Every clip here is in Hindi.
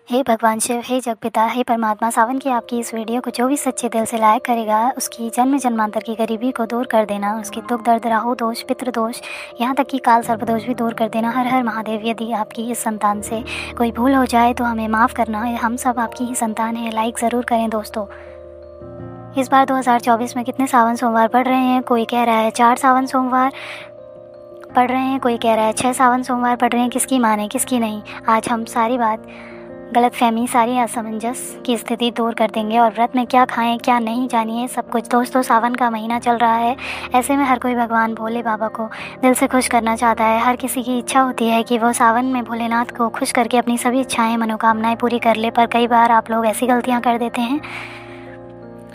हे भगवान शिव, हे जगपिता, हे परमात्मा, सावन की आपकी इस वीडियो को जो भी सच्चे दिल से लाइक करेगा उसकी जन्म जन्मांतर की गरीबी को दूर कर देना, उसके दुख दर्द राहु दोष पितृ दोष यहाँ तक कि काल सर्प दोष भी दूर कर देना। हर हर महादेव। यदि आपकी इस संतान से कोई भूल हो जाए तो हमें माफ़ करना, हम सब आपकी ही संतान है। लाइक ज़रूर करें दोस्तों। इस बार 2024 में कितने सावन सोमवार पड़ रहे हैं? कोई कह रहा है 4 सावन सोमवार पढ़ रहे हैं, कोई कह रहा है 6 सावन सोमवार पढ़ रहे हैं। किसकी माने किसकी नहीं? आज हम सारी बात गलतफहमी, सारी असमंजस की स्थिति दूर कर देंगे और व्रत में क्या खाएं क्या नहीं जानिए सब कुछ। दोस्तों, सावन का महीना चल रहा है, ऐसे में हर कोई भगवान भोले बाबा को दिल से खुश करना चाहता है। हर किसी की इच्छा होती है कि वो सावन में भोलेनाथ को खुश करके अपनी सभी इच्छाएं मनोकामनाएं पूरी कर ले, पर कई बार आप लोग ऐसी गलतियाँ कर देते हैं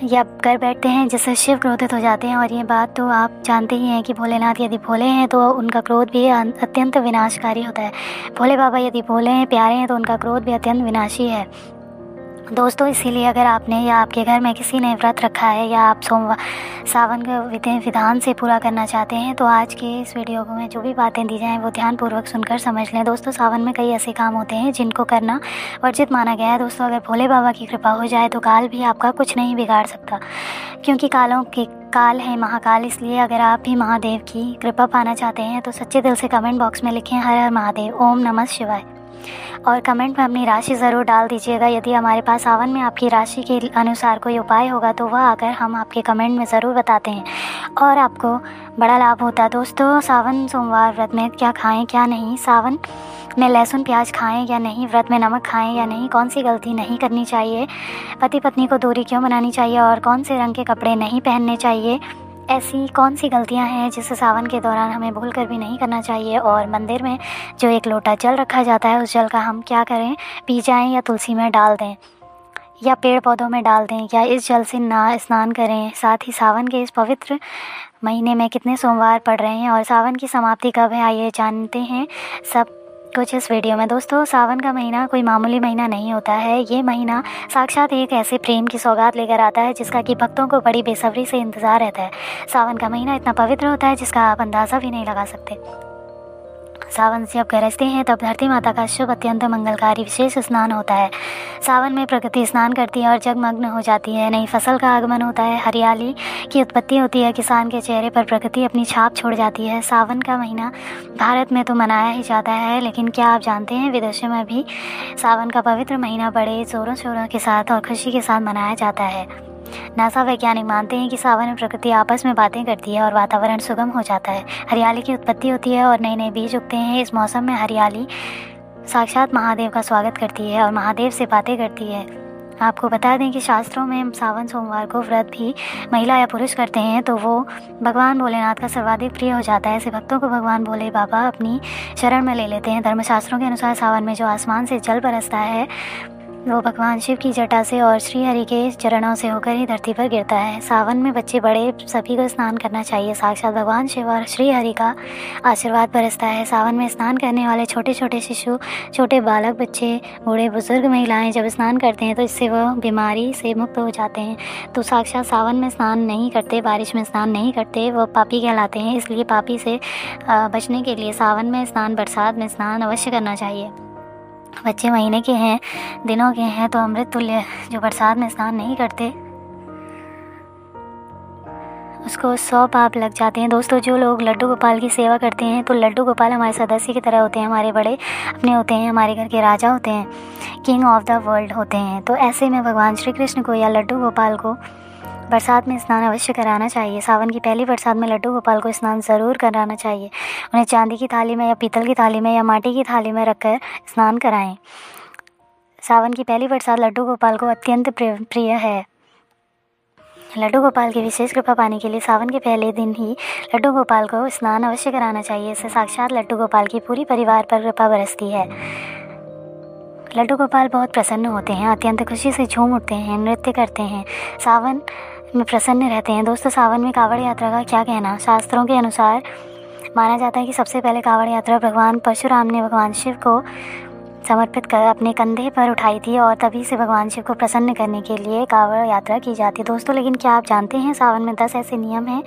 या कर बैठते हैं जिससे शिव क्रोधित हो जाते हैं। और ये बात तो आप जानते ही हैं कि भोलेनाथ यदि भोले हैं तो उनका क्रोध भी अत्यंत विनाशकारी होता है। भोले बाबा यदि भोले हैं, प्यारे हैं, तो उनका क्रोध भी अत्यंत विनाशी है दोस्तों। इसीलिए अगर आपने या आपके घर में किसी ने व्रत रखा है या आप सावन का विधान से पूरा करना चाहते हैं तो आज के इस वीडियो में जो भी बातें दी जाएं वो ध्यानपूर्वक सुनकर समझ लें। दोस्तों, सावन में कई ऐसे काम होते हैं जिनको करना वर्जित माना गया है। दोस्तों, अगर भोले बाबा की कृपा हो जाए तो काल भी आपका कुछ नहीं बिगाड़ सकता, क्योंकि कालों के काल है महाकाल। इसलिए अगर आप भी महादेव की कृपा पाना चाहते हैं तो सच्चे दिल से कमेंट बॉक्स में लिखें हर हर महादेव, ओम नमः शिवाय, और कमेंट में अपनी राशि ज़रूर डाल दीजिएगा। यदि हमारे पास सावन में आपकी राशि के अनुसार कोई उपाय होगा तो वह आकर हम आपके कमेंट में ज़रूर बताते हैं और आपको बड़ा लाभ होता है। दोस्तों, सावन सोमवार व्रत में क्या खाएं क्या नहीं, सावन में लहसुन प्याज खाएं या नहीं, व्रत में नमक खाएं या नहीं, कौन सी गलती नहीं करनी चाहिए, पति पत्नी को दूरी क्यों बनानी चाहिए और कौन से रंग के कपड़े नहीं पहनने चाहिए, ऐसी कौन सी गलतियां हैं जिसे सावन के दौरान हमें भूल कर भी नहीं करना चाहिए, और मंदिर में जो एक लोटा जल रखा जाता है उस जल का हम क्या करें, पी जाएं या तुलसी में डाल दें या पेड़ पौधों में डाल दें या इस जल से ना स्नान करें। साथ ही सावन के इस पवित्र महीने में कितने सोमवार पड़ रहे हैं और सावन की समाप्ति कब है, आइए जानते हैं सब कुछ इस वीडियो में। दोस्तों, सावन का महीना कोई मामूली महीना नहीं होता है। ये महीना साक्षात एक ऐसे प्रेम की सौगात लेकर आता है जिसका कि भक्तों को बड़ी बेसब्री से इंतज़ार रहता है। सावन का महीना इतना पवित्र होता है जिसका आप अंदाज़ा भी नहीं लगा सकते। सावन जब गरजते हैं तब धरती माता का शुभ अत्यंत मंगलकारी विशेष स्नान होता है। सावन में प्रकृति स्नान करती है और जगमग्न हो जाती है। नई फसल का आगमन होता है, हरियाली की उत्पत्ति होती है, किसान के चेहरे पर प्रकृति अपनी छाप छोड़ जाती है। सावन का महीना भारत में तो मनाया ही जाता है, लेकिन क्या आप जानते हैं विदेशों में भी सावन का पवित्र महीना बड़े ज़ोरों शोरों के साथ और खुशी के साथ मनाया जाता है। नासा वैज्ञानिक मानते हैं कि सावन में प्रकृति आपस में बातें करती है और वातावरण सुगम हो जाता है, हरियाली की उत्पत्ति होती है और नए नए बीज उगते हैं। इस मौसम में हरियाली साक्षात महादेव का स्वागत करती है और महादेव से बातें करती है। आपको बता दें कि शास्त्रों में सावन सोमवार को व्रत भी महिला या पुरुष करते हैं तो वो भगवान भोलेनाथ का सर्वाधिक प्रिय हो जाता है। ऐसे भक्तों को भगवान भोले बाबा अपनी शरण में ले लेते हैं। धर्मशास्त्रों के अनुसार सावन में जो आसमान से जल बरसता है वो भगवान शिव की जटा से और श्री हरि के चरणों से होकर ही धरती पर गिरता है। सावन में बच्चे बड़े सभी को स्नान करना चाहिए। साक्षात भगवान शिव और श्री हरि का आशीर्वाद बरसता है। सावन में स्नान करने वाले छोटे छोटे शिशु, छोटे बालक, बच्चे, बूढ़े, बुजुर्ग, महिलाएं जब स्नान करते हैं तो इससे वह बीमारी से मुक्त हो जाते हैं। तो साक्षात सावन में स्नान नहीं करते, बारिश में स्नान नहीं करते, वो पापी कहलाते हैं। इसलिए पापी से बचने के लिए सावन में स्नान, बरसात में स्नान अवश्य करना चाहिए। बच्चे महीने के हैं, दिनों के हैं तो अमृत तुल्य जो बरसात में स्नान नहीं करते उसको 100 पाप लग जाते हैं। दोस्तों, जो लोग लड्डू गोपाल की सेवा करते हैं तो लड्डू गोपाल हमारे सदस्य की तरह होते हैं, हमारे बड़े अपने होते हैं, हमारे घर के राजा होते हैं, किंग ऑफ द वर्ल्ड होते हैं। तो ऐसे में भगवान श्री कृष्ण को या लड्डू गोपाल को बरसात में स्नान अवश्य कराना चाहिए। सावन की पहली बरसात में लड्डू गोपाल को स्नान ज़रूर कराना चाहिए। उन्हें चांदी की थाली में या पीतल की थाली में या माटी की थाली में रखकर स्नान कराएं। सावन की पहली बरसात लड्डू गोपाल को अत्यंत प्रिय है। लड्डू गोपाल की विशेष कृपा पाने के लिए सावन के पहले दिन ही लड्डू गोपाल को स्नान अवश्य कराना चाहिए। इससे साक्षात लड्डू गोपाल की पूरी परिवार पर कृपा बरसती है। लड्डू गोपाल बहुत प्रसन्न होते हैं, अत्यंत खुशी से झूम उठते हैं, नृत्य करते हैं, सावन में प्रसन्न रहते हैं। दोस्तों, सावन में कावड़ यात्रा का क्या कहना? शास्त्रों के अनुसार माना जाता है कि सबसे पहले कावड़ यात्रा भगवान परशुराम ने भगवान शिव को समर्पित कर अपने कंधे पर उठाई थी और तभी से भगवान शिव को प्रसन्न करने के लिए कावड़ यात्रा की जाती है। दोस्तों, लेकिन क्या आप जानते हैं सावन में 10 ऐसे नियम हैं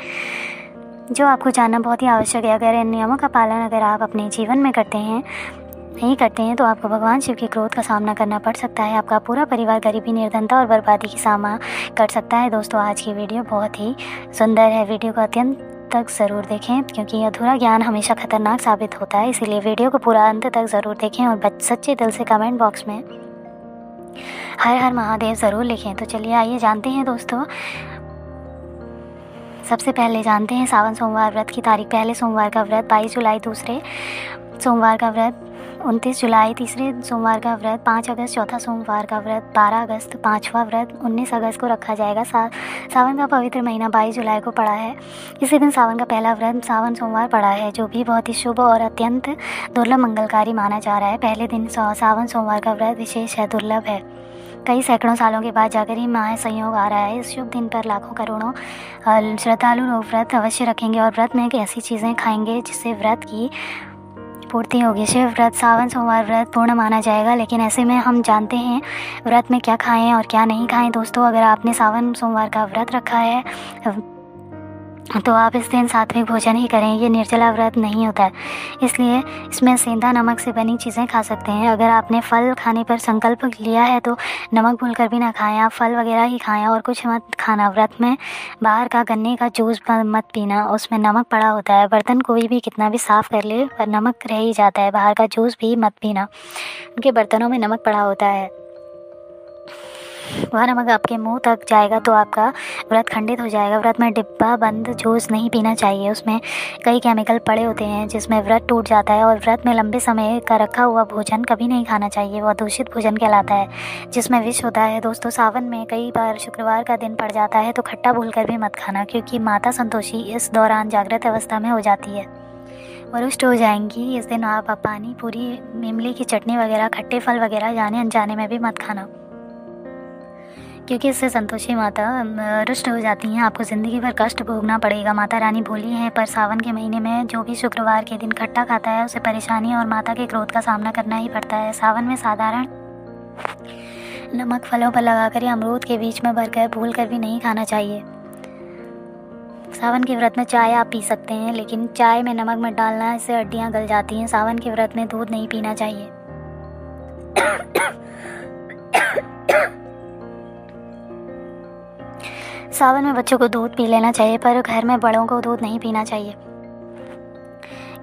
जो आपको जानना बहुत ही आवश्यक है। अगर इन नियमों का पालन अगर आप अपने जीवन में करते हैं नहीं करते हैं तो आपको भगवान शिव के क्रोध का सामना करना पड़ सकता है। आपका पूरा परिवार गरीबी, निर्धनता और बर्बादी की सामना कर सकता है। दोस्तों, आज की वीडियो बहुत ही सुंदर है। वीडियो को अत्यंत तक ज़रूर देखें, क्योंकि अधूरा ज्ञान हमेशा खतरनाक साबित होता है। इसीलिए वीडियो को पूरा अंत तक ज़रूर देखें और सच्चे दिल से कमेंट बॉक्स में हर हर महादेव ज़रूर लिखें। तो चलिए आइए जानते हैं दोस्तों। सबसे पहले जानते हैं सावन सोमवार व्रत की तारीख। पहले सोमवार का व्रत 22 जुलाई, दूसरे सोमवार का व्रत 29 जुलाई, तीसरे सोमवार का व्रत 5 अगस्त, चौथा सोमवार का व्रत 12 अगस्त, पाँचवा व्रत 19 अगस्त को रखा जाएगा। सावन का पवित्र महीना 22 जुलाई को पड़ा है। इसी दिन सावन का पहला व्रत सावन सोमवार पड़ा है, जो भी बहुत ही शुभ और अत्यंत दुर्लभ मंगलकारी माना जा रहा है। पहले दिन सावन सोमवार का व्रत विशेष है, दुर्लभ है। कई सैकड़ों सालों के बाद जाकर ही महासंयोग आ रहा है। इस शुभ दिन पर लाखों करोड़ों श्रद्धालु लोग व्रत अवश्य रखेंगे और व्रत में ऐसी चीज़ें खाएंगे जिससे व्रत की पूर्ति होगी। शिव व्रत सावन सोमवार व्रत पूर्ण माना जाएगा, लेकिन ऐसे में हम जानते हैं व्रत में क्या खाएं और क्या नहीं खाएं। दोस्तों, अगर आपने सावन सोमवार का व्रत रखा है तो आप इस दिन सात्विक भोजन ही करें। ये निर्जला व्रत नहीं होता है, इसलिए इसमें सेंधा नमक से बनी चीज़ें खा सकते हैं। अगर आपने फल खाने पर संकल्प लिया है तो नमक भूलकर भी ना खाएं। आप फल वगैरह ही खाएं और कुछ मत खाना। व्रत में बाहर का गन्ने का जूस मत पीना, उसमें नमक पड़ा होता है। बर्तन कोई भी कितना भी साफ़ कर ले पर नमक रह ही जाता है। बाहर का जूस भी मत पीना, उनके बर्तनों में नमक पड़ा होता है। वह नमक आपके मुंह तक जाएगा तो आपका व्रत खंडित हो जाएगा। व्रत में डिब्बा बंद जूस नहीं पीना चाहिए, उसमें कई केमिकल पड़े होते हैं जिसमें व्रत टूट जाता है। और व्रत में लंबे समय का रखा हुआ भोजन कभी नहीं खाना चाहिए, वह दूषित भोजन कहलाता है जिसमें विष होता है। दोस्तों, सावन में कई बार शुक्रवार का दिन पड़ जाता है तो खट्टा भूलकर भी मत खाना, क्योंकि माता संतोषी इस दौरान जागृत अवस्था में हो जाती है, वो रुष्ट हो जाएंगी। इस दिन आप पानी पूरी, इमली की चटनी वगैरह, खट्टे फल वगैरह जाने अनजाने में भी मत खाना, क्योंकि इससे संतोषी माता रुष्ट हो जाती हैं। आपको ज़िंदगी भर कष्ट भोगना पड़ेगा। माता रानी भोली हैं, पर सावन के महीने में जो भी शुक्रवार के दिन खट्टा खाता है उसे परेशानी और माता के क्रोध का सामना करना ही पड़ता है। सावन में साधारण नमक फलों पर लगाकर या अमरूद के बीच में भरकर भूल कर भी नहीं खाना चाहिए। सावन के व्रत में चाय आप पी सकते हैं, लेकिन चाय में नमक मत डालना, इससे हड्डियाँ गल जाती हैं। सावन के व्रत में दूध नहीं पीना चाहिए। सावन में बच्चों को दूध पी लेना चाहिए, पर घर में बड़ों को दूध नहीं पीना चाहिए।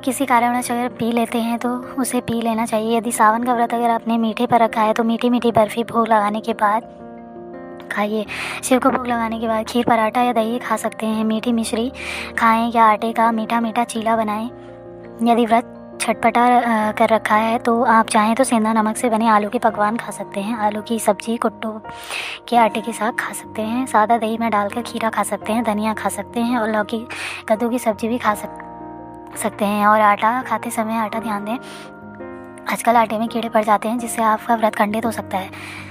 किसी कारणवश अगर पी लेते हैं तो उसे पी लेना चाहिए। यदि सावन का व्रत अगर आपने मीठे पर रखा है तो मीठी मीठी बर्फ़ी भोग लगाने के बाद खाइए। शिव को भोग लगाने के बाद खीर, पराठा या दही खा सकते हैं। मीठी मिश्री खाएं या आटे का मीठा मीठा चीला बनाएं। यदि व्रत छटपटा कर रखा है तो आप चाहें तो सेंधा नमक से बने आलू के पकवान खा सकते हैं। आलू की सब्ज़ी कुट्टू के आटे के साथ खा सकते हैं। सादा दही में डालकर खीरा खा सकते हैं, धनिया खा सकते हैं और लौकी कद्दू की सब्ज़ी भी खा सकते हैं। और आटा खाते समय आटा ध्यान दें, आजकल आटे में कीड़े पड़ जाते हैं जिससे आपका व्रत खंडित हो सकता है।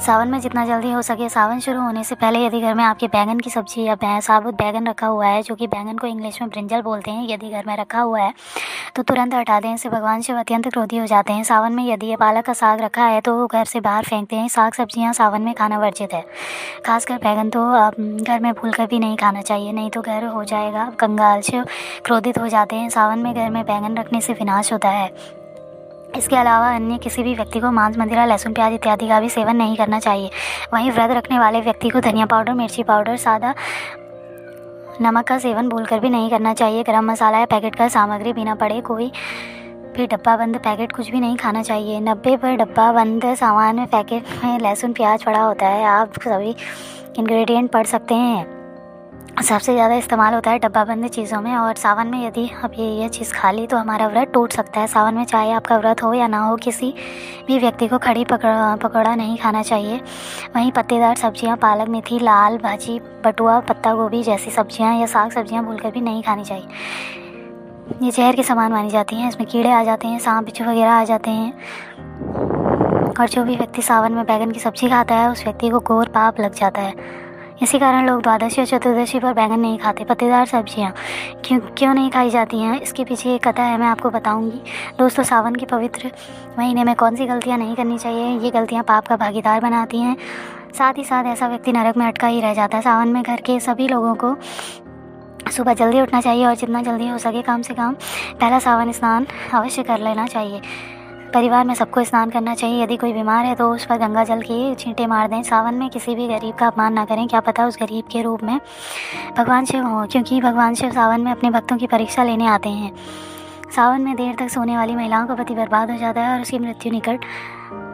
सावन में जितना जल्दी हो सके, सावन शुरू होने से पहले यदि घर में आपके बैंगन की सब्ज़ी या साबुत बैंगन रखा हुआ है, जो कि बैंगन को इंग्लिश में ब्रिंजल बोलते हैं, यदि घर में रखा हुआ है तो तुरंत हटा दें। इससे भगवान शिव अत्यंत क्रोधी हो जाते हैं। सावन में यदि पालक का साग रखा है तो घर से बाहर फेंकते हैं। साग सब्जियां सावन में खाना वर्जित है, खासकर बैंगन तो घर में भूलकर भी नहीं खाना चाहिए, नहीं तो घर हो जाएगा कंगाल। शिव क्रोधित हो जाते हैं। सावन में घर में बैंगन रखने से विनाश होता है। इसके अलावा अन्य किसी भी व्यक्ति को मांस, मदिरा, लहसुन, प्याज इत्यादि का भी सेवन नहीं करना चाहिए। वहीं व्रत रखने वाले व्यक्ति को धनिया पाउडर, मिर्ची पाउडर, सादा नमक का सेवन भूलकर भी नहीं करना चाहिए। गरम मसाला या पैकेट का सामग्री बिना पड़े कोई भी डब्बा बंद पैकेट कुछ भी नहीं खाना चाहिए। 90 पर डब्बा बंद सामान में पैकेट में लहसुन प्याज पड़ा होता है। आप सभी इंग्रेडिएंट पढ़ सकते हैं। सबसे ज़्यादा इस्तेमाल होता है डब्बा बंद चीज़ों में। और सावन में यदि अब ये चीज़ खा ली तो हमारा व्रत टूट सकता है। सावन में चाहे आपका व्रत हो या ना हो, किसी भी व्यक्ति को खड़ी पकौड़ा नहीं खाना चाहिए। वहीं पत्तेदार सब्जियां, पालक, मेथी, लाल भाजी, बटुआ, पत्ता गोभी जैसी सब्जियां या साग सब्जियां भूलकर भी नहीं खानी चाहिए। ये जहर के समान मानी जाती हैं। इसमें कीड़े आ जाते हैं, सांप बिच्छू वगैरह आ जाते हैं। और जो भी व्यक्ति सावन में बैंगन की सब्ज़ी खाता है उस व्यक्ति को घोर पाप लग जाता है। इसी कारण लोग द्वादशी और चतुर्दशी पर बैंगन नहीं खाते। पत्तेदार सब्जियां क्यों नहीं खाई जाती हैं, इसके पीछे एक कथा है, मैं आपको बताऊंगी। दोस्तों, सावन के पवित्र महीने में कौन सी गलतियां नहीं करनी चाहिए, ये गलतियां पाप का भागीदार बनाती हैं। साथ ही साथ ऐसा व्यक्ति नरक में अटका ही रह जाता है। सावन में घर के सभी लोगों को सुबह जल्दी उठना चाहिए और जितना जल्दी हो सके कम से कम पहला सावन स्नान अवश्य कर लेना चाहिए। परिवार में सबको स्नान करना चाहिए। यदि कोई बीमार है तो उस पर गंगा जल के छींटे मार दें। सावन में किसी भी गरीब का अपमान ना करें, क्या पता उस गरीब के रूप में भगवान शिव हों, क्योंकि भगवान शिव सावन में अपने भक्तों की परीक्षा लेने आते हैं। सावन में देर तक सोने वाली महिलाओं का पति बर्बाद हो जाता है और उसकी मृत्यु निकट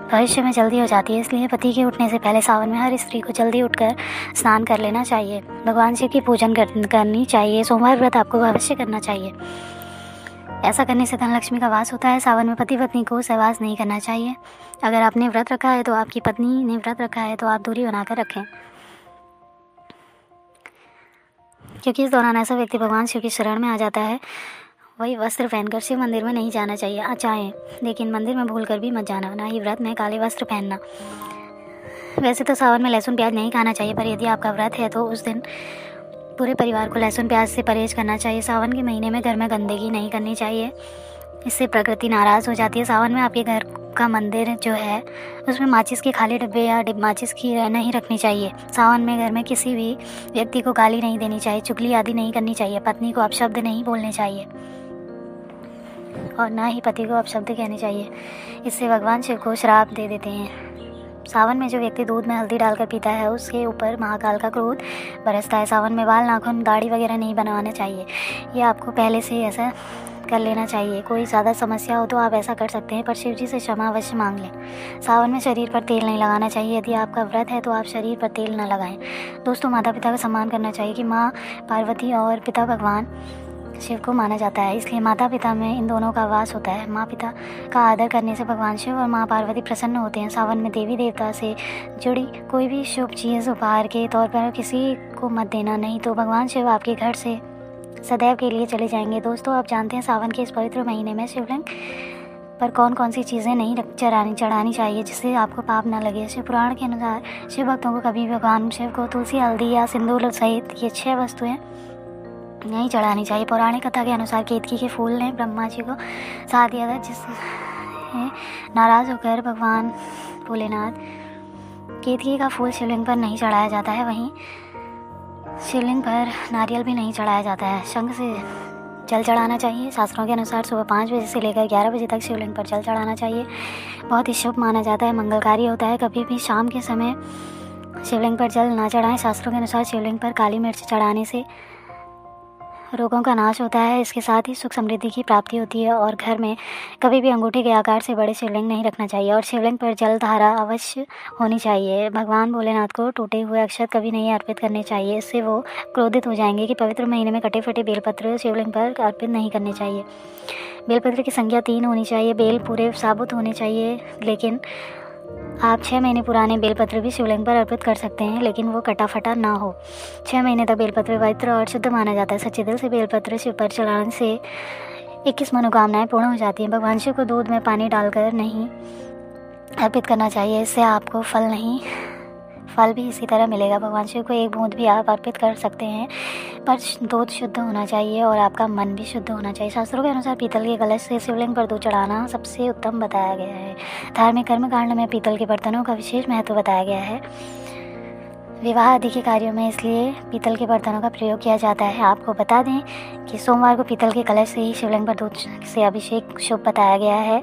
भविष्य में जल्दी हो जाती है। इसलिए पति के उठने से पहले सावन में हर स्त्री को जल्दी उठकर स्नान कर लेना चाहिए। भगवान शिव की पूजन करनी चाहिए। सोमवार व्रत आपको अवश्य करना चाहिए। ऐसा करने से धनलक्ष्मी का वास होता है। सावन में पति पत्नी को सहवास नहीं करना चाहिए। अगर आपने व्रत रखा है तो आपकी पत्नी ने व्रत रखा है तो आप दूरी बनाकर रखें, क्योंकि इस दौरान ऐसा व्यक्ति भगवान शिव की शरण में आ जाता है। वही वस्त्र पहनकर शिव मंदिर में नहीं जाना चाहिए। चाहें लेकिन मंदिर में भूलकर भी मत जाना। ना ही व्रत में काले वस्त्र पहनना। वैसे तो सावन में लहसुन प्याज नहीं खाना चाहिए, पर यदि आपका व्रत है तो उस दिन पूरे परिवार को लहसुन प्याज से परहेज करना चाहिए। सावन के महीने में घर में गंदगी नहीं करनी चाहिए, इससे प्रकृति नाराज़ हो जाती है। सावन में आपके घर का मंदिर जो है उसमें माचिस के खाली डिब्बे या माचिस की नहीं रखनी चाहिए। सावन में घर में किसी भी व्यक्ति को गाली नहीं देनी चाहिए, चुगली आदि नहीं करनी चाहिए। पत्नी को अपशब्द नहीं बोलने चाहिए और ना ही पति को अपशब्द कहने चाहिए, इससे भगवान शिव को श्राप दे देते हैं। सावन में जो व्यक्ति दूध में हल्दी डालकर पीता है उसके ऊपर महाकाल का क्रोध बरसता है। सावन में बाल, नाखून, दाढ़ी वगैरह नहीं बनवाना चाहिए। ये आपको पहले से ऐसा कर लेना चाहिए। कोई ज़्यादा समस्या हो तो आप ऐसा कर सकते हैं, पर शिव जी से क्षमा अवश्य मांग लें। सावन में शरीर पर तेल नहीं लगाना चाहिए। यदि आपका व्रत है तो आप शरीर पर तेल न लगाएं। दोस्तों, माता पिता का सम्मान करना चाहिए कि माँ पार्वती और पिता भगवान शिव को माना जाता है, इसलिए माता पिता में इन दोनों का वास होता है। माँ पिता का आदर करने से भगवान शिव और माँ पार्वती प्रसन्न होते हैं। सावन में देवी देवता से जुड़ी कोई भी शुभ चीज़ उपहार के तौर पर किसी को मत देना, नहीं तो भगवान शिव आपके घर से सदैव के लिए चले जाएंगे। दोस्तों, आप जानते हैं सावन के इस पवित्र महीने में शिवलिंग पर कौन कौन सी चीज़ें नहीं चढ़ानी चाहिए जिससे आपको पाप न लगे। शिव पुराण के अनुसार शिव भक्तों को कभी भगवान शिव को तुलसी, हल्दी या सिंदूर सहित ये 6 वस्तुएं नहीं चढ़ानी चाहिए। पौराणिक कथा के अनुसार केतकी के फूल ने ब्रह्मा जी को साथ दिया था, जिससे नाराज़ होकर भगवान भोलेनाथ केतकी का फूल शिवलिंग पर नहीं चढ़ाया जाता है। वहीं शिवलिंग पर नारियल भी नहीं चढ़ाया जाता है। शंख से जल चढ़ाना चाहिए। शास्त्रों के अनुसार सुबह 5 बजे से लेकर 11 बजे तक शिवलिंग पर जल चढ़ाना चाहिए। बहुत ही शुभ माना जाता है, मंगलकारी होता है। कभी भी शाम के समय शिवलिंग पर जल ना चढ़ाएं। शास्त्रों के अनुसार शिवलिंग पर काली मिर्च चढ़ाने से रोगों का नाश होता है। इसके साथ ही सुख समृद्धि की प्राप्ति होती है। और घर में कभी भी अंगूठे के आकार से बड़े शिवलिंग नहीं रखना चाहिए और शिवलिंग पर जल धारा अवश्य होनी चाहिए। भगवान भोलेनाथ को टूटे हुए अक्षत कभी नहीं अर्पित करने चाहिए, इससे वो क्रोधित हो जाएंगे। कि पवित्र महीने में कटे फटे बेलपत्र शिवलिंग पर अर्पित नहीं करने चाहिए। बेलपत्र की संख्या 3 होनी चाहिए। बेल पूरे साबुत होने चाहिए, लेकिन आप 6 महीने पुराने बेलपत्र भी शिवलिंग पर अर्पित कर सकते हैं, लेकिन वो कटा फटा ना हो। 6 महीने तक बेलपत्र पवित्र और शुद्ध माना जाता है। सच्चे दिल से बेलपत्र शिव पर चढ़ाने से 21 मनोकामनाएं पूर्ण हो जाती हैं। भगवान शिव को दूध में पानी डालकर नहीं अर्पित करना चाहिए, इससे आपको फल भी इसी तरह मिलेगा। भगवान शिव को 1 बूंद भी आप अर्पित कर सकते हैं, पर दूध शुद्ध होना चाहिए और आपका मन भी शुद्ध होना चाहिए। शास्त्रों के अनुसार पीतल के कलश से शिवलिंग पर दूध चढ़ाना सबसे उत्तम बताया गया है। धार्मिक कर्मकांड में पीतल के बर्तनों का विशेष महत्व बताया गया है। विवाह आदि के कार्यों में इसलिए पीतल के बर्तनों का प्रयोग किया जाता है। आपको बता दें कि सोमवार को पीतल के कलश से ही शिवलिंग पर दूध से अभिषेक शुभ बताया गया है।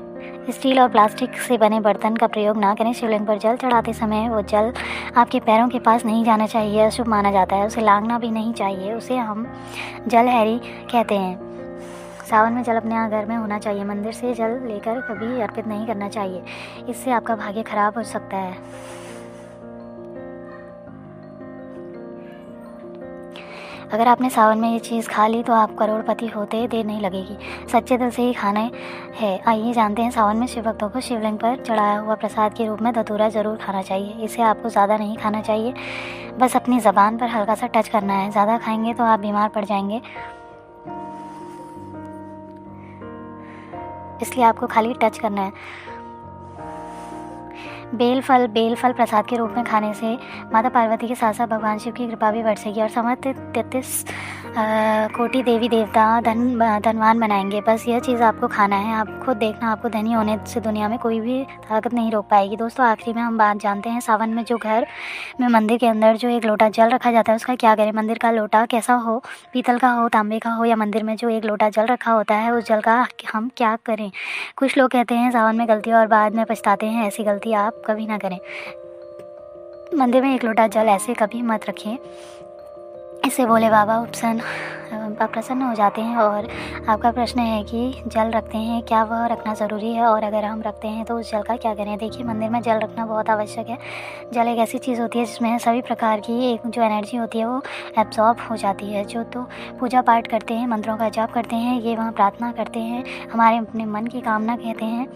स्टील और प्लास्टिक से बने बर्तन का प्रयोग ना करें। शिवलिंग पर जल चढ़ाते समय वो जल आपके पैरों के पास नहीं जाना चाहिए, अशुभ माना जाता है। उसे लांघना भी नहीं चाहिए, उसे हम जलहैरी कहते हैं। सावन में जल अपने घर में होना चाहिए। मंदिर से जल लेकर कभी अर्पित नहीं करना चाहिए, इससे आपका भाग्य खराब हो सकता है। अगर आपने सावन में ये चीज़ खा ली तो आप करोड़पति होते देर नहीं लगेगी। सच्चे दिल से ही खाना है। आइए जानते हैं सावन में शिव भक्तों को शिवलिंग पर चढ़ाया हुआ प्रसाद के रूप में धतूरा ज़रूर खाना चाहिए। इसे आपको ज़्यादा नहीं खाना चाहिए, बस अपनी ज़बान पर हल्का सा टच करना है। ज़्यादा खाएंगे तो आप बीमार पड़ जाएंगे, इसलिए आपको खाली टच करना है। बेल फल प्रसाद के रूप में खाने से माता पार्वती के साथ साथ भगवान शिव की कृपा भी बरसेगी और समस्त 33 कोटि देवी देवता धनवान बनाएंगे। बस यह चीज़ आपको खाना है, आप खुद देखना, आपको धनी होने से दुनिया में कोई भी ताकत नहीं रोक पाएगी। दोस्तों आखिरी में हम बात जानते हैं, सावन में जो घर में मंदिर के अंदर जो एक लोटा जल रखा जाता है उसका क्या करें। मंदिर का लोटा कैसा हो, पीतल का हो, तांबे का हो, या मंदिर में जो एक लोटा जल रखा होता है उस जल का हम क्या करें। कुछ लोग कहते हैं सावन में गलती और बाद में पछताते हैं, ऐसी गलती आप कभी ना करें। मंदिर में एक लोटा जल ऐसे कभी मत रखें, इससे भोले बाबा प्रसन्न हो जाते हैं। और आपका प्रश्न है कि जल रखते हैं, क्या वह रखना ज़रूरी है, और अगर हम रखते हैं तो उस जल का क्या करें। देखिए मंदिर में जल रखना बहुत आवश्यक है। जल एक ऐसी चीज़ होती है जिसमें सभी प्रकार की एक जो एनर्जी होती है वो एब्जॉर्ब हो जाती है। जो तो पूजा पाठ करते हैं, मंत्रों का जाप करते हैं, ये वहाँ प्रार्थना करते हैं, हमारे अपने मन की कामना कहते हैं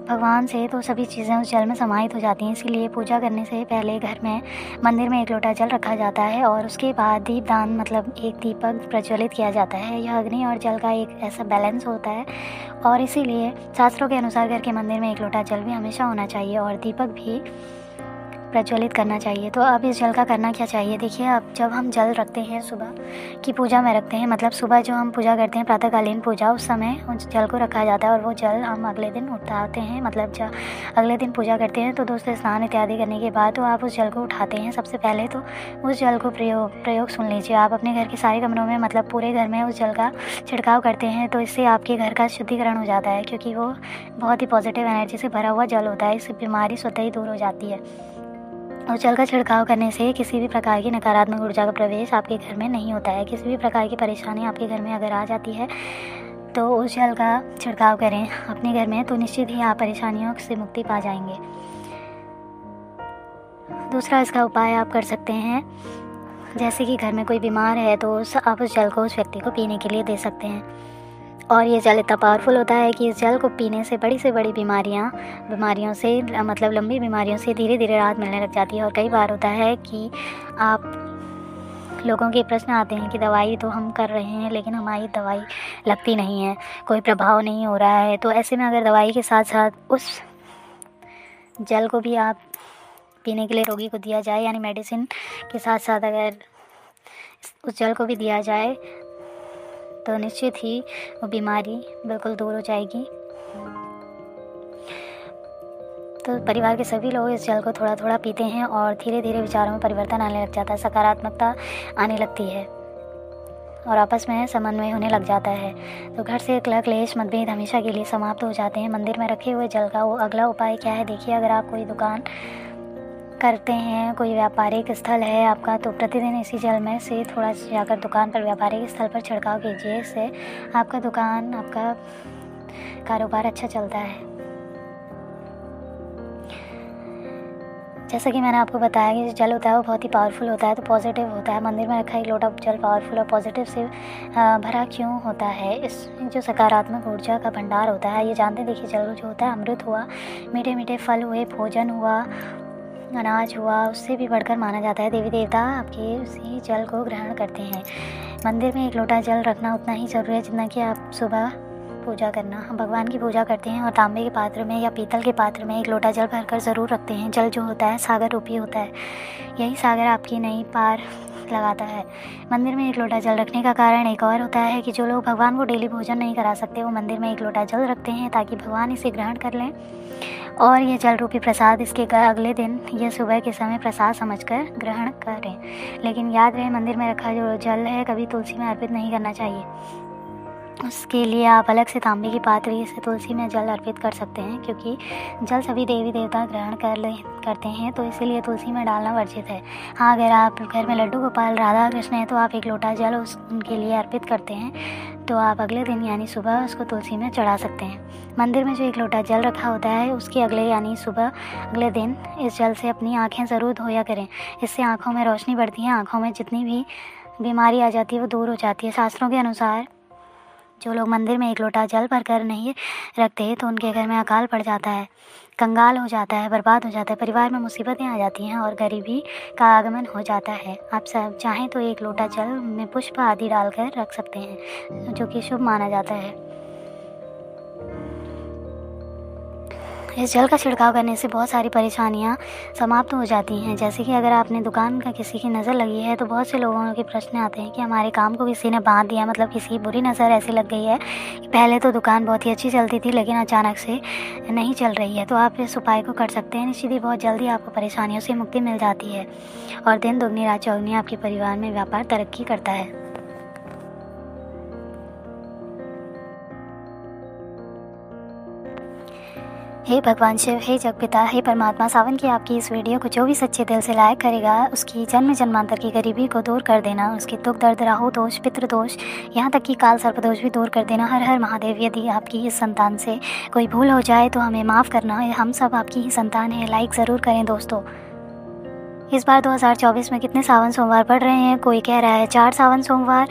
भगवान से, तो सभी चीज़ें उस जल में समाहित हो जाती हैं। इसीलिए पूजा करने से पहले घर में मंदिर में एक लोटा जल रखा जाता है और उसके बाद दीपदान मतलब एक दीपक प्रज्वलित किया जाता है। यह अग्नि और जल का एक ऐसा बैलेंस होता है और इसीलिए शास्त्रों के अनुसार घर के मंदिर में एक लोटा जल भी हमेशा होना चाहिए और दीपक भी प्रज्वलित करना चाहिए। तो अब इस जल का करना क्या चाहिए। देखिए अब जब हम जल रखते हैं सुबह की पूजा में रखते हैं, मतलब सुबह जो हम पूजा करते हैं प्रातःकालीन पूजा, उस समय उस जल को रखा जाता है और वो जल हम अगले दिन उठाते हैं। मतलब जब अगले दिन पूजा करते हैं तो दोस्तों स्नान इत्यादि करने के बाद तो आप उस जल को उठाते हैं। सबसे पहले तो उस जल को प्रयोग सुन लीजिए। आप अपने घर के सारे कमरों में मतलब पूरे घर में उस जल का छिड़काव करते हैं तो इससे आपके घर का शुद्धिकरण हो जाता है, क्योंकि वो बहुत ही पॉजिटिव एनर्जी से भरा हुआ जल होता है। इससे बीमारी स्वतः ही दूर हो जाती है। और जल का छिड़काव करने से किसी भी प्रकार की नकारात्मक ऊर्जा का प्रवेश आपके घर में नहीं होता है। किसी भी प्रकार की परेशानी आपके घर में अगर आ जाती है तो उस जल का छिड़काव करें अपने घर में, तो निश्चित ही आप परेशानियों से मुक्ति पा जाएंगे। दूसरा इसका उपाय आप कर सकते हैं, जैसे कि घर में कोई बीमार है तो आप उस जल को उस व्यक्ति को पीने के लिए दे सकते हैं। और ये जल इतना पावरफुल होता है कि इस जल को पीने से बड़ी से बड़ी बीमारियों से मतलब लंबी बीमारियों से धीरे धीरे राहत मिलने लग जाती है। और कई बार होता है कि आप लोगों के प्रश्न आते हैं कि दवाई तो हम कर रहे हैं लेकिन हमारी दवाई लगती नहीं है, कोई प्रभाव नहीं हो रहा है। तो ऐसे में अगर दवाई के साथ साथ उस जल को भी आप पीने के लिए रोगी को दिया जाए, यानी मेडिसिन के साथ साथ अगर उस जल को भी दिया जाए तो निश्चित ही वो बीमारी बिल्कुल दूर हो जाएगी। तो परिवार के सभी लोग इस जल को थोड़ा थोड़ा पीते हैं और धीरे धीरे विचारों में परिवर्तन आने लग जाता है, सकारात्मकता आने लगती है और आपस में समन्वय होने लग जाता है। तो घर से क्लेश मतभेद हमेशा के लिए समाप्त हो जाते हैं। मंदिर में रखे हुए जल का वो अगला उपाय क्या है। देखिए अगर आप कोई दुकान करते हैं, कोई व्यापारिक स्थल है आपका, तो प्रतिदिन इसी जल में से थोड़ा जाकर दुकान पर व्यापारिक स्थल पर छिड़काव कीजिए। इससे आपका दुकान आपका कारोबार अच्छा चलता है। जैसा कि मैंने आपको बताया कि जो जल होता है वो बहुत ही पावरफुल होता है, तो पॉजिटिव होता है। मंदिर में रखा एक लोटा जल पावरफुल और पॉजिटिव से भरा क्यों होता है। इस जो सकारात्मक ऊर्जा का भंडार होता है, ये जानते देखिए जल जो होता है अमृत हुआ, मीठे मीठे फल हुए, भोजन हुआ, अनाज हुआ, उससे भी बढ़कर माना जाता है। देवी देवता आपके उसी जल को ग्रहण करते हैं। मंदिर में एक लोटा जल रखना उतना ही ज़रूरी है जितना कि आप सुबह पूजा करना। हम भगवान की पूजा करते हैं और तांबे के पात्र में या पीतल के पात्र में एक लोटा जल भरकर ज़रूर रखते हैं। जल जो होता है सागर रूपी होता है, यही सागर आपकी नई पार लगाता है। मंदिर में एक लोटा जल रखने का कारण एक और होता है कि जो लोग भगवान को डेली भोजन नहीं करा सकते वो मंदिर में एक लोटा जल रखते हैं ताकि भगवान इसे ग्रहण कर लें और ये जल रूपी प्रसाद इसके अगले दिन या सुबह के समय प्रसाद समझकर ग्रहण करें। लेकिन याद रहे मंदिर में रखा जो जल है कभी तुलसी में अर्पित नहीं करना चाहिए। उसके लिए आप अलग से तांबे की पात्री से तुलसी में जल अर्पित कर सकते हैं, क्योंकि जल सभी देवी देवता ग्रहण करते हैं, तो इसीलिए तुलसी में डालना वर्जित है। हाँ, अगर आप घर में लड्डू गोपाल राधा कृष्ण है तो आप एक लोटा जल उनके लिए अर्पित करते हैं, तो आप अगले दिन यानी सुबह उसको तुलसी में चढ़ा सकते हैं। मंदिर में जो एक लोटा जल रखा होता है उसके अगले यानी सुबह अगले दिन इस जल से अपनी आँखें ज़रूर धोया करें। इससे आँखों में रोशनी बढ़ती है, आँखों में जितनी भी बीमारी आ जाती है वो दूर हो जाती है। शास्त्रों के अनुसार जो लोग मंदिर में एक लोटा जल भरकर नहीं रखते तो उनके घर में अकाल पड़ जाता है, कंगाल हो जाता है, बर्बाद हो जाता है, परिवार में मुसीबतें आ जाती हैं और गरीबी का आगमन हो जाता है। आप सब चाहें तो एक लोटा जल में पुष्प आदि डालकर रख सकते हैं, जो कि शुभ माना जाता है। इस जल का छिड़काव करने से बहुत सारी परेशानियाँ समाप्त हो जाती हैं। जैसे कि अगर आपने दुकान का किसी की नज़र लगी है तो बहुत से लोगों के प्रश्न आते हैं कि हमारे काम को किसी ने बांध दिया, मतलब किसी की बुरी नज़र ऐसी लग गई है कि पहले तो दुकान बहुत ही अच्छी चलती थी लेकिन अचानक से नहीं चल रही है। तो आप इस उपाय को कर सकते हैं, निश्चित ही बहुत जल्दी आपको परेशानियों से मुक्ति मिल जाती है और दिन दुगनी रात चौगुनी आपके परिवार में व्यापार तरक्की करता है। हे भगवान शिव, हे जगपिता, हे परमात्मा, सावन की आपकी इस वीडियो को जो भी सच्चे दिल से लाइक करेगा उसकी जन्म जन्मांतर की गरीबी को दूर कर देना, उसके दुख दर्द राहु दोष पितृ दोष यहाँ तक कि काल सर्प दोष भी दूर कर देना। हर हर महादेव। यदि आपकी इस संतान से कोई भूल हो जाए तो हमें माफ़ करना, हम सब आपकी ही संतान है। लाइक ज़रूर करें दोस्तों। इस बार 2024 में कितने सावन सोमवार पड़ रहे हैं? कोई कह रहा है 4 सावन सोमवार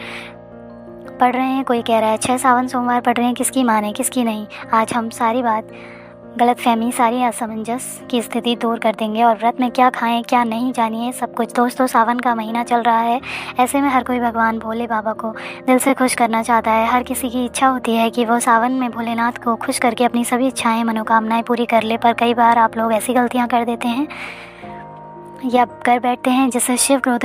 पड़ रहे हैं, कोई कह रहा है 6 सावन सोमवार पड़ रहे हैं। किसकी माने किसकी नहीं, आज हम सारी बात गलतफहमी, सारी असमंजस की स्थिति दूर कर देंगे और व्रत में क्या खाएं क्या नहीं जानिए सब कुछ। दोस्तों, सावन का महीना चल रहा है, ऐसे में हर कोई भगवान भोले बाबा को दिल से खुश करना चाहता है। हर किसी की इच्छा होती है कि वो सावन में भोलेनाथ को खुश करके अपनी सभी इच्छाएं मनोकामनाएं पूरी कर ले, पर कई बार आप लोग ऐसी गलतियां कर देते हैं या कर बैठते हैं जिससे शिव क्रोधित